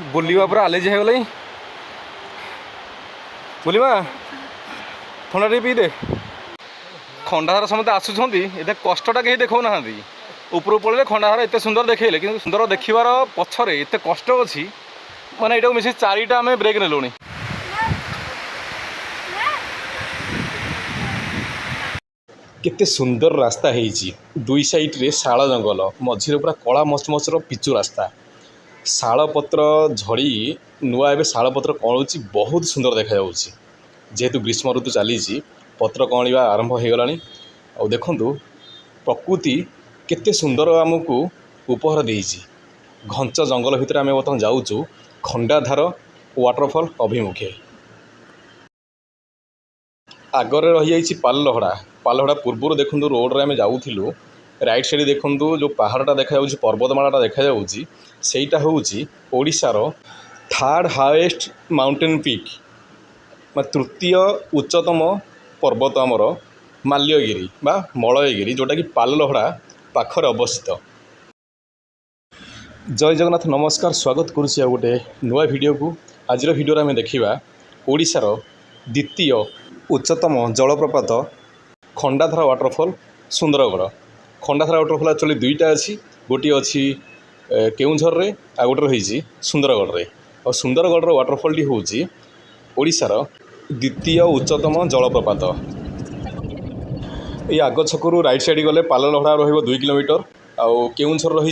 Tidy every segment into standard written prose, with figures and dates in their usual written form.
बुलवा पूरा आलेज हो गला बुलवा थंडा टे पी दे खंडाधार समस्त आसुँच एत कष्टा कहीं देखा ना ऊपर पड़े खंडाधार एत सुंदर देखले कि सुंदर देखार पछरे एत कष्ट अच्छी माने यहाँ मिसे चारिटा आम ब्रेक नेलुणी केते सुंदर रास्ता है दुई साइड रे शाल जंगल मझे पूरा कला मचमचर पिचु रास्ता शाल पत्र झड़ी नुआ ए शाल पत्र कौड़ी बहुत सुंदर देखा जेहेतु ग्रीष्म ऋतु चली पत्र कौड़ा आरंभ हो गला आ देखु प्रकृति केते सुंदर आमको उपहार देती घंच जंगल भितर आम बर्तमान जाऊँ खंडाधार वाटरफॉल अभिमुखे आगरे रही जाइए पालहड़ा पूर्वर देखूँ रोड रे आम जाऊँ राइट साइड देखूँ जो पहाड़टा देखा पर्वतमालाटा देखा सेटा हूँ ओडिशार थर्ड हाईएस्ट माउंटेन पीक तृतीय उच्चतम पर्वत आमर माल्यगिरी बा मलयगिरी जोटा कि पालहड़ा पाखरे अवस्थित। जय जगन्नाथ नमस्कार स्वागत करुँच गोटे नुआ वीडियो को आज वीडियो आम देखा ओडिशार द्वितीय उच्चतम जलप्रपात Khandadhar waterfall Sundargarh. Khandadhar waterfall actually दुईटा अच्छी गोटे अच्छी केउंझर रे आ गोटे रही सुंदरगढ़ रे और सुंदरगढ़ वाटरफॉल टी हूँ ओडिशार द्वितीय उच्चतम जलप्रपात। ये आग छकरू राइट साइड गले पालहड़ा रही 2 किलोमीटर आउ केउंझर रही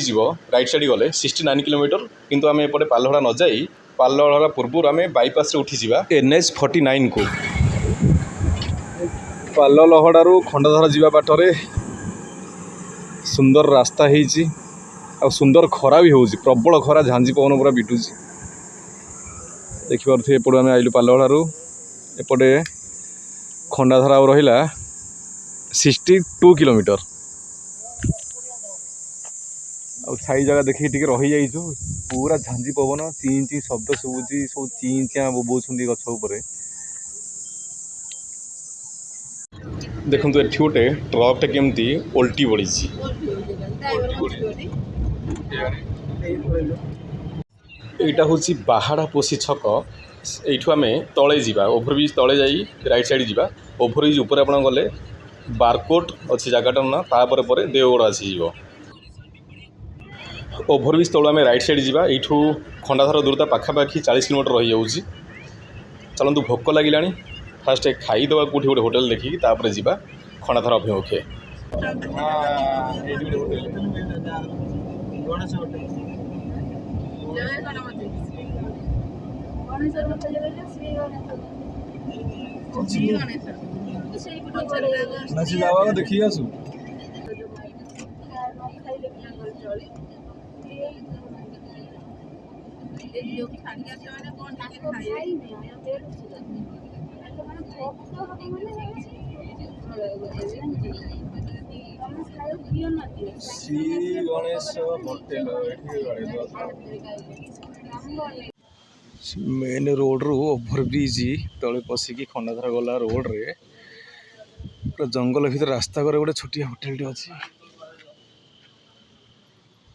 राइट साइड गले 69 किलोमीटर किंतु आम एपटे पालहड़ा न जाई पालहड़ा पूर्व आम बाईपास रे उठी जावा NH 49 को पालहड़ारू खंडाधार जावा बाटरे सुंदर रास्ता है आ सुंदर खरा भी होउची प्रबल खरा झांझी पवन पूरा पिटुची देखिए एपटे आम आइलु पालहड़ारू एपटे खंडाधार आ रहा 62 किलोमीटर आ छाई जगह देखिए टी रही जाइछु पूरा झांझी पवन चीं चीं शब्द शुभुची सब चीं चियाँ बोबोउछन्ती गछ उपरे देखो ये गोटे ट्रकटे केमती ओल्टी पड़ी यहाँ हूँ बाहाड़ा पोसी छक यू आम तले जा ओभरब्रिज तले जा राइट साइड जा ओभरब्रिज उपर आप गले बारकोट अच्छी जगटा ना तापर पर देवगड़ आसी ओभरब्रिज तलू आम राइट साइड जा यू खंडाधार दूरता पाखापाखि 40 किलोमीटर रही जाऊँगी चलतु भोक लगे फास्ट खाईदे कौटी गोटे होटेल देखिकी तापर जा खंडाधार अभिमुखे देखिए आसू Shri Ganesh hotel main road रू ओभरब्रिज तले पशिकी खंडाधार गला रोड रे पूरा जंगल भीतर रास्ता करे गोटे छोटिया होटेल अच्छी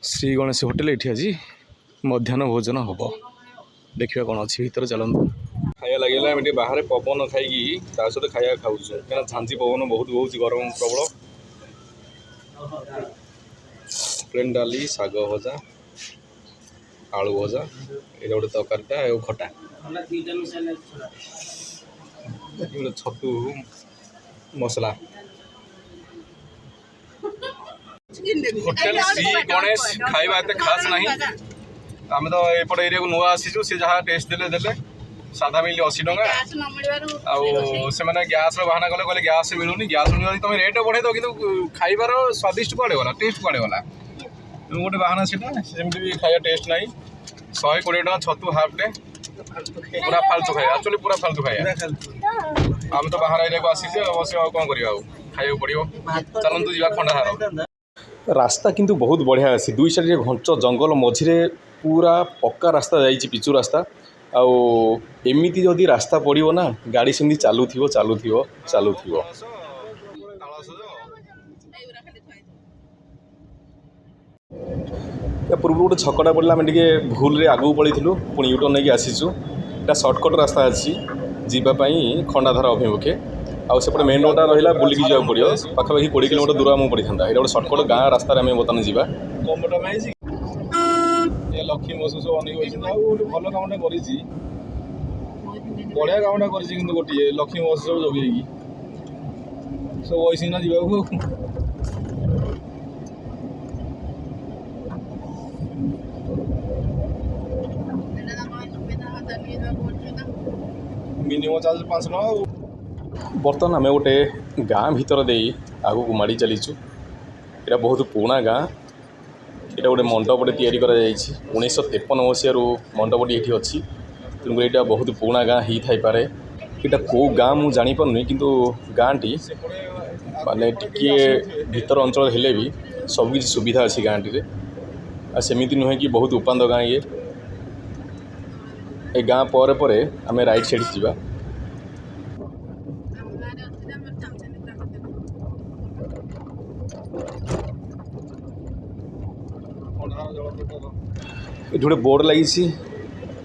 श्री गणेश होटेल ये आज मध्याह्न भोजन हम देखा कौन अच्छी भीतर चलते खाया लगे आम बाहर पवन खाई सहित खाया खाऊ क्या झांझी पवन बहुत बहुत गरम प्रबल प्लेन डाली शाग भजा आलू भजा ये गोटे तरकारीटा खटा छतु मसला होटेल श्री गणेश खाଇବା एत खास नहीं आम तो एपट एरिया को नुआ आसीचु से जहाँ टेस्ट देले साधा मिली 80 टंका से गैस बाहाना कले कहले गैस मिलूनी गैस मिलूनी तुम रेट बढ़े दो कि खाइबार स्वादिष्ट कुआड़े गला टेस्ट कुआड़े गला गोटे बाहाना सेमती भी खाया टेस्ट ना 120 टंका छतु हाफटे पूरा फालतू खाया एक्चुअली पूरा फालतू खाया आम तो बाहर एरिया को आसीचे अवश्य कौन करवा खाइबा पड़ो चलतु जा खंडाधार रास्ता किंतु बहुत बढ़िया अच्छी दुई साइड घंच जंगल मझे पूरा पक्का रास्ता जाइए पिचु रास्ता आउ एमती जदि रास्ता पड़ो ना गाड़ी सेमती चालू चालू या पूर्व गोटे छकटा पड़ा आम टे भूल आगू पलू पुणी यूटर्न नहीं आसीचु यहाँ सर्टकट रास्ता अच्छी जीवाई खंडाधार अभिमुखे आउे मेन रोडा रहा बुलिक जावाक पड़ो पाखापाखि 20 किलोमीटर दूर आमको पड़ी था। ये गोटे सर्टकट गाँ रास्तार आम बर्तमान जावा लक्ष्मी बस सब अनेक भल कामटा कर बढ़िया कामटा कर गोटे लक्ष्मी बस सब जगेगी सब वैसे जावाक मिनिमम चार्ज 500 टका। बर्तमान आम गोटे गाँ भीतर दे आग को माड़ी चलीचु। यहाँ बहुत पुराना गाँ यहाँ गोटे मंडपटे तैयारी कर 1953 मसीह मंडपटी ये अच्छी तेणुक यहाँ बहुत पुराना गाँ ही थाईपे। यहाँ कौ गाँ मुझे जापारे कि गाँटी माने टिके भीतर अंचल हेले भी सबकि सुविधा अच्छी गाँटी सेमती नुहे कि बहुत उपान्त गाँ ये गाँ पर आम राइट साइड जावा। ये गोटे बोर्ड लगी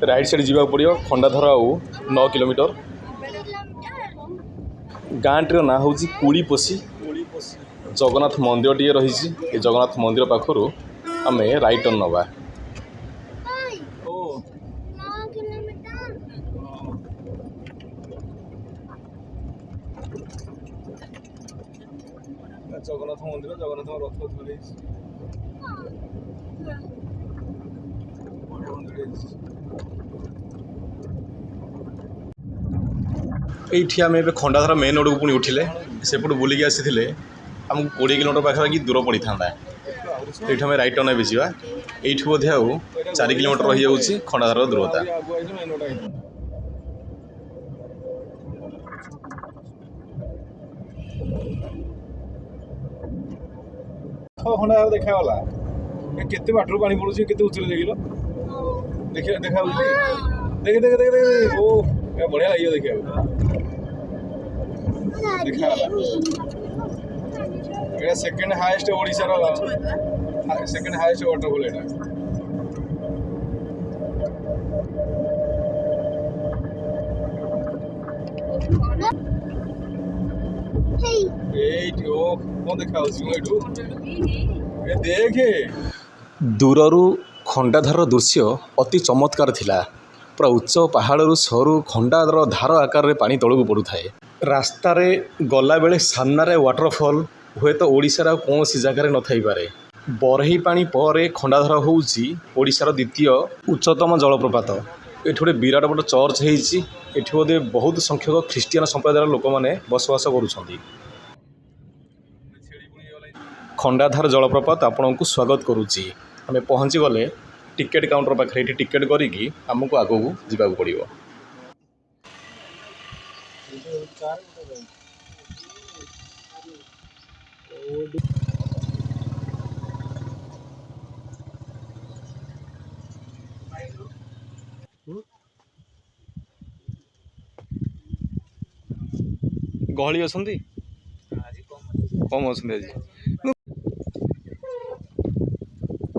राइट साइड जावाक पड़ो खंडाधर आउ 9 किलोमीटर। गाँटीर ना हूँ कुड़ीपोसी जगन्नाथ मंदिर टी रही। जगन्नाथ मंदिर पाखर आम राइट टर्न नवा। जगन्नाथ मंदिर जगन्नाथ रथ ये आम ए खंडाधार मेन रोड को पुणी उठिले सेपटू बुलिकी आसी आमको 20 किलोमीटर पाखापाखि दूर पड़ी था। ये आम राइट टर्न भी जावा। यू बोधे आउ 4 किलोमीटर रही जाऊँगी खंडाधार दूरता। खंडा देखाला केते बाटर पानी पड़ुची केते उचरे देखिल देखिए देखा देखे देखे देखे देखे ओ बढ़िया लगे देखिए देखा second highest Odisha second highest waterfall एटा देखे दूररू खंडाधार दृश्य अति चमत्कार थिला। पूरा उच्च पहाड़ू सरू खंडाधार धार आकार पानी तलू पड़ू थाए। रास्तार गला बेले सामने वाटरफॉल हुए तो ओडिशार कौन जगार न थाई पारे। बरही पानी पर खंडाधार होउची ओडिशार द्वितीय उच्चतम जलप्रपात। ये गोटे विराट बड़ चर्च होती। बोधे बहुत संख्यक ख्रीष्टियान संप्रदायर लोक मैंने बसवास करुछंती। खंडाधार जलप्रपात आपण को स्वागत करुच्ची। आम पहुँची गले टिकेट काउंटर पाखे ये टिकेट करी आमको आगू जावाक पड़ो। गहली अच्छा कम अच्छा आज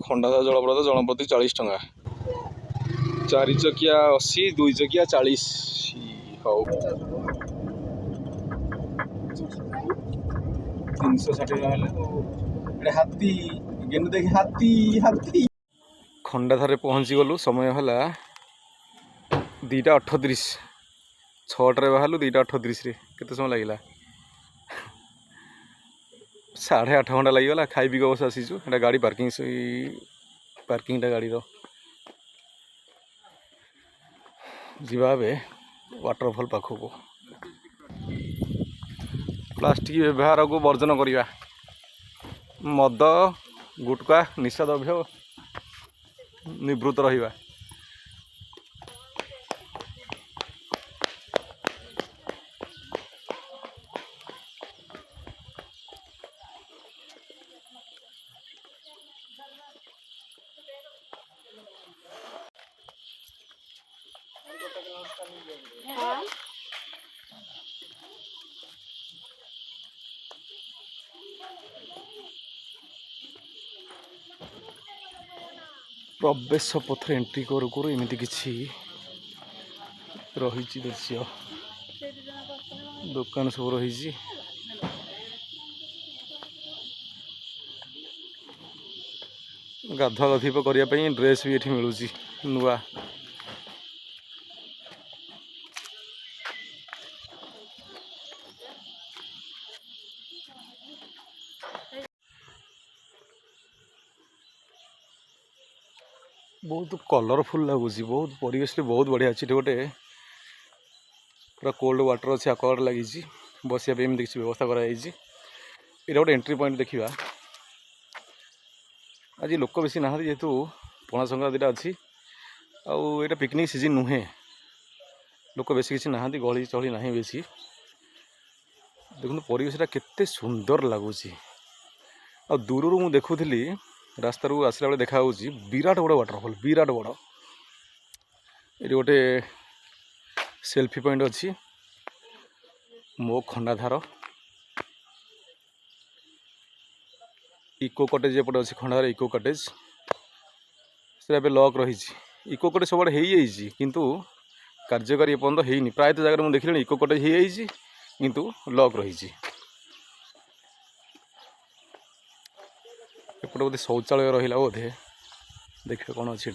खंडाधार जलप्रपात जनप्रति 40 टका 4 चकिया 80 2 चकिया 40 हौ 360 हाथी गेनु देखी हाथी हाथी खंडाधार पहुँची गलु समय है 2:38 6 बाहर 2:38 केते समय लगे 8.5 घंटा लगीगला खाई पी बस आसीचु। एटा गाड़ी पार्किंगटा गाड़ी जीवा वाटरफॉल पाखक प्लास्टिक व्यवहार को वर्जन करवा मद गुटका निशा द्रव्य निवृत्त रहिबा। प्रवेश पथर एंट्री करू करू एमती किसी रही दृश्य दुकान सब रही गाधुआ गाधी करने ड्रेस भी ये मिलूँ नुआ बहुत कलरफुल लगुच बहुत परिवेश बहुत बढ़िया अच्छी गोटे पूरा कोल्ड वाटर अच्छे आक्वागार्ड लगी बसिया किसी व्यवस्था कराई गोटे एंट्री पॉइंट देखा आज लोक बेसी ना जेहेतु पणा संक्रांति अच्छी आईटा पिकनिक सीजन नुहे लोक बेसी किसी ना गहली चली ना बेसी देखो परिवेशटा केते सुंदर लगुच आ दूर मु देखुली रास्ता आसला बेले देखा विराट बड़ वाटरफॉल विराट बड़ ये गोटे सेल्फी पॉइंट अच्छी मो खंडाधार इको कटेज एपटे अच्छी खंडाधार इको कटेज से लक रही इको कटेज सब किंतु कार्यकारी एपर्तंत होनी प्रायत जगह मुझे देखिए इको कटेज हो किंतु लक रही एपटे बोधे शौचालय रहा बोधे देखिए कौन अच्छी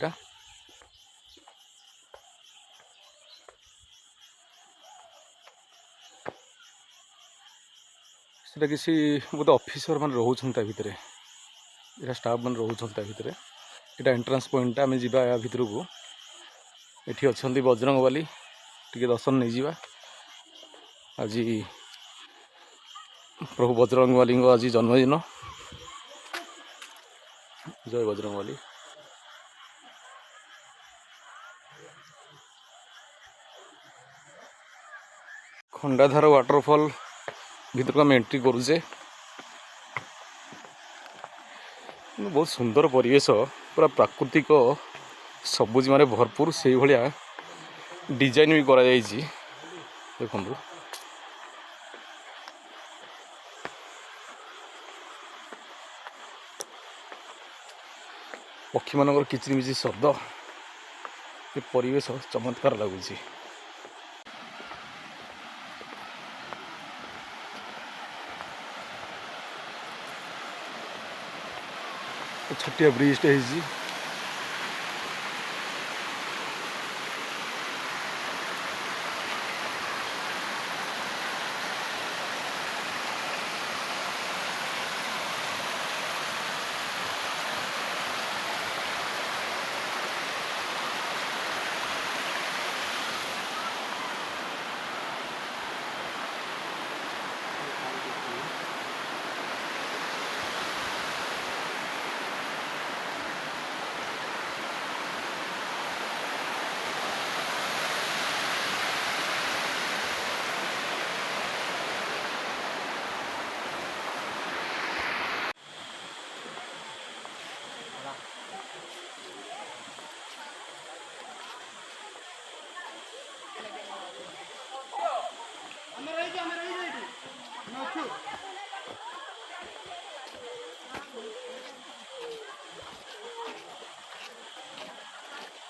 सेटा किसी बोधे ऑफिसर मान रोचता भितर यहाँ स्टाफ मान रोचता भितर यहाँ एंट्रांस पॉइंट आम जा या भितर को ये अच्छा बजरंगबाली टी दर्शन नहीं जावा आज प्रभु बजरंगबाली आज जन्मदिन जय बजरंगबाली खंडाधार वाटरफॉल भीतर को आम एंट्री करुचे बहुत सुंदर परिवेश पूरा प्राकृतिक सबुज मारे भरपूर से भाया डिजाइन भी करा देखु पक्षी मान किचिमिचि शब्द ये परिवेश चमत्कार लगुच छोटिया ब्रिजटे है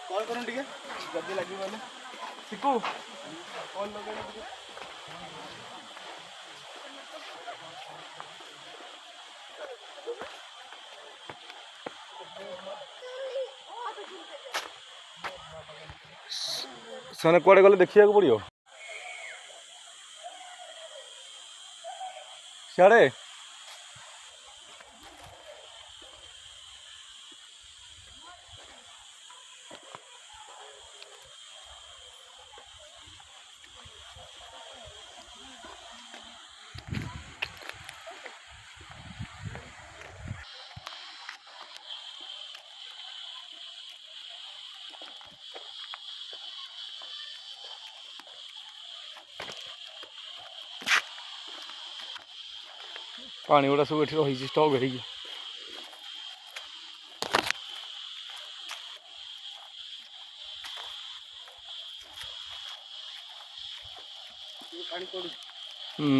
कॉल करूँ टे जल्दी लगे शिकू कॉल लगे से कड़े गले देखा पड़ो सियाड़े पानी गुड़ा सब ये रही स्टक हो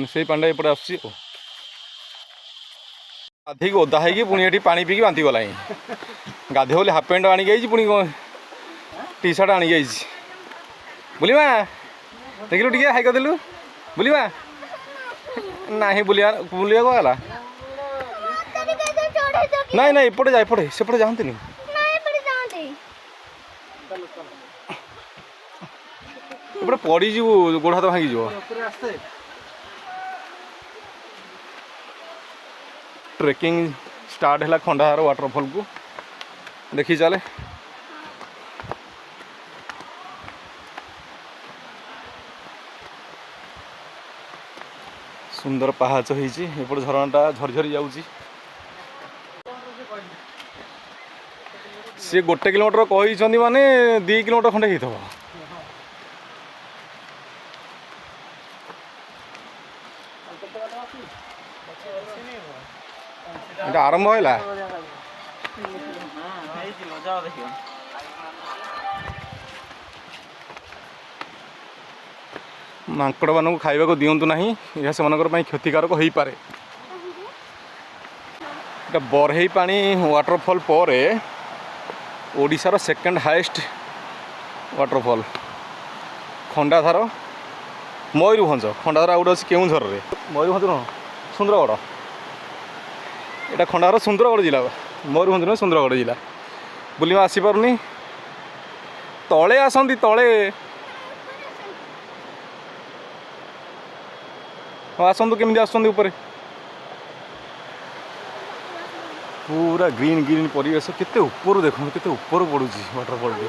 से पांडा एपटे आसधिक ओदा हो पुणी ये पा पीकी बांति गला गाधे बोली हाफ पैंट आनिक पुणी टी सार्ट आनिक बुलिमा देखिलु टे हाई करदेलु बुलिमा ना बुलिया बुलिया गला नाई नाई एपटे जा एपटे सेपटे जाते एपटे पड़ीज गोड़ हाथ भांगी ट्रेकिंग स्टार्ट है खंडाहार वाटरफॉल को देखी चले सुंदर पहाच होपट झरनाटा झरझरी जाऊँगी सी 1 किलोमीटर कहते माने 2 किलोमीटर खंडे होता आरंभ है मांकड़ मान खाइबा को दिंतु ना यह से क्षतिकारक हो पारे बरहई पानी वाटरफॉल पर ओडिशार second highest waterfall Khandadhar Mayurbhanj Khandadhar आउट अच्छे केउझर रे मयूरभंज न सुंदरगढ़ यहाँ खंडाधार सुंदरगढ़ जिला मयूरभंज न सुंदरगढ़ जिला बुलिमा आसीपारुनी तले आसती तले आसतु केमी आसुँच ऊपर पूरा ग्रीन ग्रीन परिवेश केते ऊपर देखो केते ऊपर पड़ू वाटरफॉल टी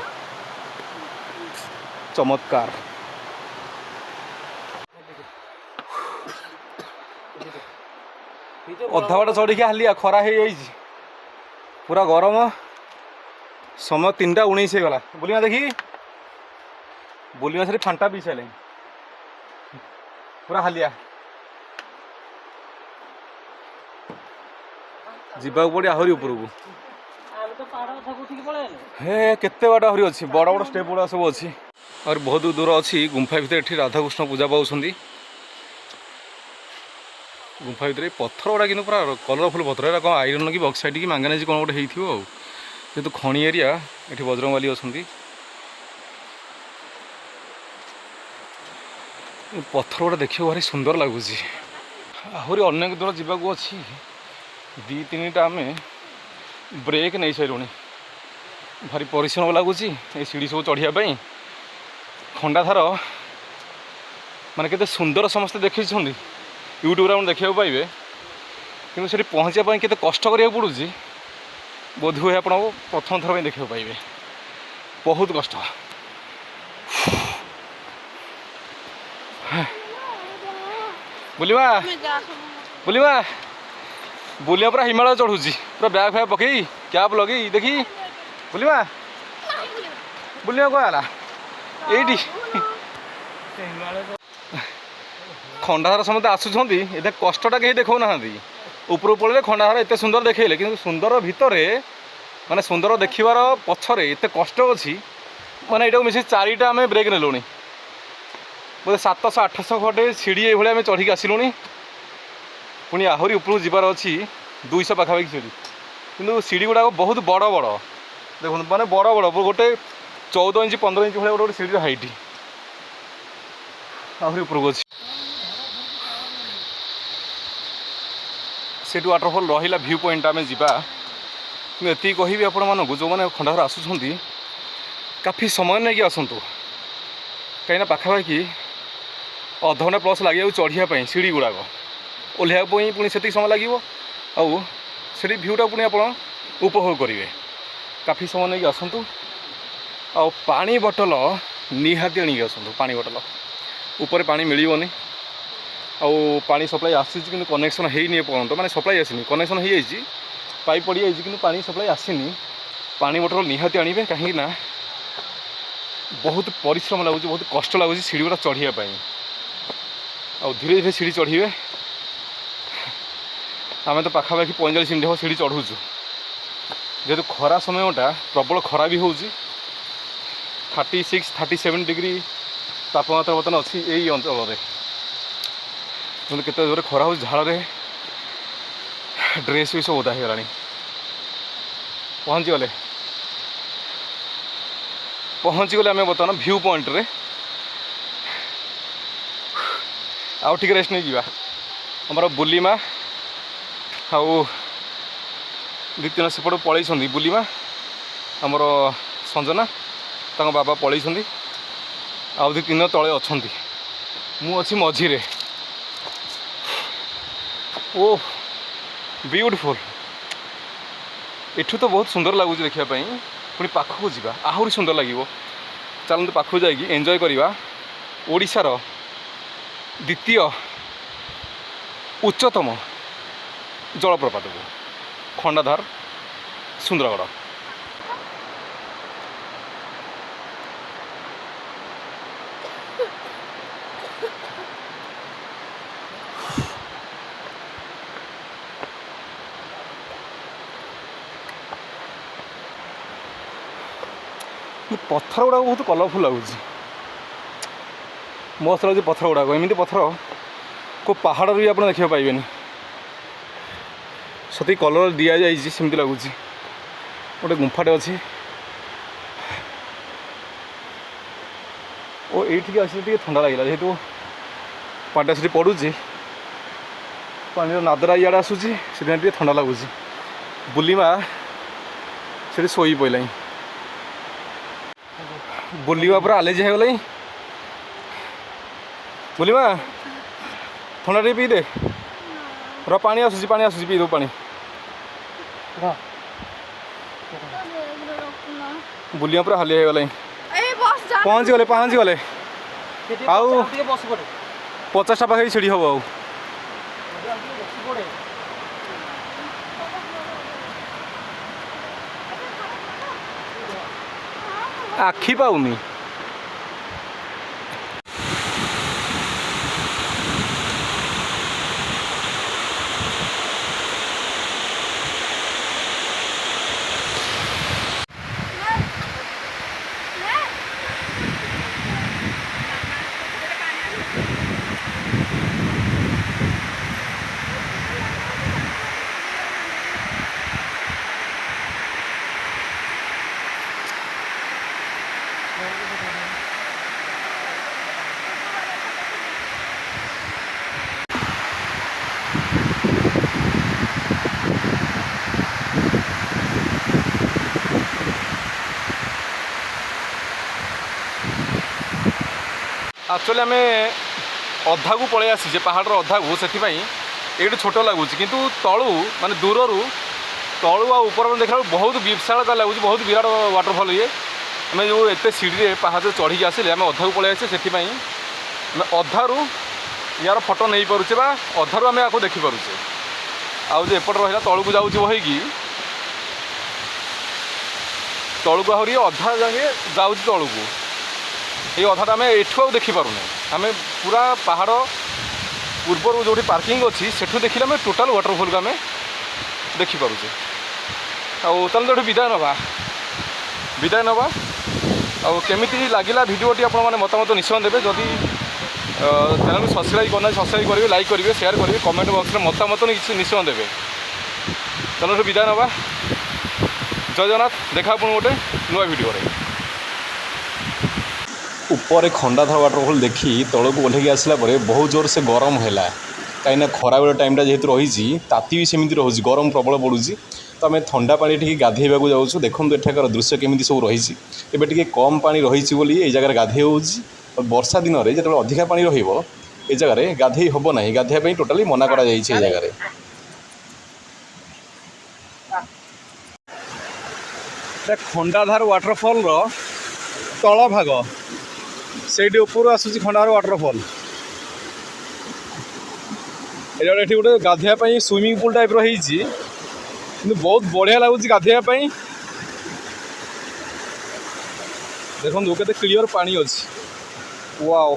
चमत्कार अधा बाट चढ़ी हालिया खरा हो पूरा गरम समय 3:19 गला बुलिमा देखी बुलिमा से फांटा पी सारे पूरा हालिया जीवा पड़े आहरी उपरकू हे केते बाट आहरी अच्छी बड़ बड़ स्टेप गुड़ा सब अच्छी और बहुत दूर अच्छी गुंफा भितर ये राधाकृष्ण पूजा पाँच गुंफा भितर पत्थर गुड़ा कि पूरा कलरफुल पत्थर है कौन आयरन कि बक्साइट कि मैंगानीज कौन गोटे हो जेहेतु खणी एरिया ये बजरंगबाली अच्छा पत्थर गुड़ा देखिए भारी सुंदर लगुच आहरी अनेक दूर जावाक अच्छी 2-3टा आम ब्रेक नहीं सारूँ भारी परिश्रम लगुच सीढ़ी सब चढ़ापी खंडाधार माने केते सुंदर समस्ते देखी यूट्यूब आप देखा पाइबे कि से पहुँचापी केते कष्ट करा पड़ूँ बोध हुए आप प्रथम थर देखा पाइबे बहुत कष्ट बुलिमा बुलिमा बुलिया पूरा हिमालय चढ़ुची पूरा बैग फैग पकई कैप लगे देखी बुलिमा बुलिया गला ये खंडाधार समस्त आसुँच ये कष्टा कहीं देखा ना ऊपर पड़े खंडाधार एत सुंदर देखले कि सुंदर भितर माने सुंदर देखार पछरे एत कष्ट अच्छी माने ये मिसे 4टा आम ब्रेक नेलु बोले 700-800 खटे सीढ़ी ये चढ़ी आसिलुनी पुणी आहरी उपरକୁ ଯିବାର ଅଛି 200 पाखापाखि सीढ़ी किंतु सीढ़ी गुड़ाक बहुत बड़ बड़ देखो माने बड़ बड़ गोटे 14 इंच 15 इंच भाई गोटे सीढ़ी हाइट आहरी उपरକୁ अच्छी से वाटरफॉल रहा व्यू पॉइंट आम जा ये कहि आपण मानक जो मैंने खंडाधार आसुँच काफ़ी समय नहीं आसतु कहीं पाखापाखि अध घंटा प्लस लगे चढ़ापी सीढ़ी गुड़ाक ओह्लैया पुणी से समय लगे आठ भ्यूटा पुणी आप उपभोग करेंगे काफ़ी समय नहीं आसतु पानी बोतल निहाती आनिक आसतु पानी बोतल ऊपर पानी मिलनी पानी सप्लाई आसी कि कनेक्शन होनी पर्यंत माने सप्लाई आसनी कनेक्शन हो जाए पाइप पड़ जाए कि पानी सप्लाई आसनी पानी बोतल निहाती आनिबे कहीं बहुत परिश्रम लगुच बहुत कष्ट लगुच सीढ़ी गुड़ा चढ़ापी आ धीरे धीरे सीढ़ी चढ़े आम तो पाखापाखि 45 मिनट हम सीढ़ी चढ़ुचु जेहेतु खरा समयटा प्रबल खरा भी हो 36-37 डिग्री तापमात्रा बर्तमान अच्छी यही अंचल केते जोरे खरा हो झाड़ ड्रेस भी सब ओदा हो गला पहुँची गले पहुँचीगले आम बर्तमान भ्यू पॉइंट रे आउ टिके रेस्ट नहीं जावा आमर बुलीमा आउ दी तीन सेपट पलैं बुलीमा आमर संजना तांको बाबा पलैं आउ दी तीन तले अच्छा मु अच्छी मझीरे ओ ब्यूटीफुल एठू तो बहुत सुंदर लगुच देखापी पुणी पाखक जा आहरी सुंदर लगे चलते पाखक जा एंजॉय करवा ओडिशार द्वितीय उच्चतम जलप्रपात को खंडाधार सुंदरगढ़ पत्थर गुड़ाक बहुत कलरफुल लगुच मस्त लगे पत्थर गुड़ाक एमती पत्थर को पहाड़ भी आप देखा पाइबे सती कलर दि जामती लगुच गोटे गुंफाटे अच्छी और ये आसे ठंडा लगे जेहेतु पाटा से पड़ुची पानी नादरा इे आसूसी से ठंडा लगुच बुलीमा से शोई पड़ा बुलवा पूरा आलेज हो गला बुलवा ठंडा टे पी दे पानी आसूसी पी दो पानी बुलिया पूरा हालिया हो गला पहुँची गले आउ 50टा पाखे छिड़ी हम आउ आखि पाऊनी एक्चुअली आम अधा को पलि आसीचे पहाड़ अधा को से ये छोट लगुच किंतु तलू माने दूर तलू आ ऊपर देखा बहुत विशाल लगुच बहुत विराट वाटरफल ये आम जो एत सीढ़ी पहाड़ चढ़ी आसिले आम अधा को पलि आसे से अधारू यार फोटो नहीं पारुचे बा अधारू आम आपको देखिपारुचे आउ जो एपट रहा तलू को जाऊँगी वहीकि तलू को आहरी अधा जाए जाऊँगी तलू को ये अधाटा आम एठू देखिपारूना आम पूरा पहाड़ पूर्वर जो पार्किंग अच्छी सेठू देखिले आम टोटाल वाटरफल को आम देखिपारुचे आउ चलते ये विदाय नवा आउ केमिति लागिला भिडियोटी आपण मैंने मतामत निश्चय देवे जदि चैनल को सब्सक्राइब करना सब्सक्राइब करेंगे लाइक करेंगे शेयर करेंगे कमेंट बॉक्स में मतामत निश्चय देवे चलो विदाय नवा जय जगन्नाथ देखा आप गोटे नुआ भिडियो ऊपर खंडाधार वाटरफल देखी तौक ओह्लैक आसला बहुत जोर से गरम है कहीं खरा बेल टाइम जेहतु रही ताती भी सेमती रोचे गरम प्रबल पड़ूँ तो आम ठंडा पानी टी गाधेबा जाऊँ देखो एठाकर दृश्य केमी सब रही टे कम पानी रही जगह गाधे और वर्षा दिन में जो अधिका पानी रही गाधे हम ना गाधेबा टोटाली मना कर जगह खंडाधार वाटरफल तल भाग से ऊपर आसूसी खंडाधार वाटरफल ये गोटे गाधेवाई स्विमिंग पूल टाइप रही बहुत बढ़िया लगुच गाधेवाई देखो के क्लियर पानी अच्छी वाओ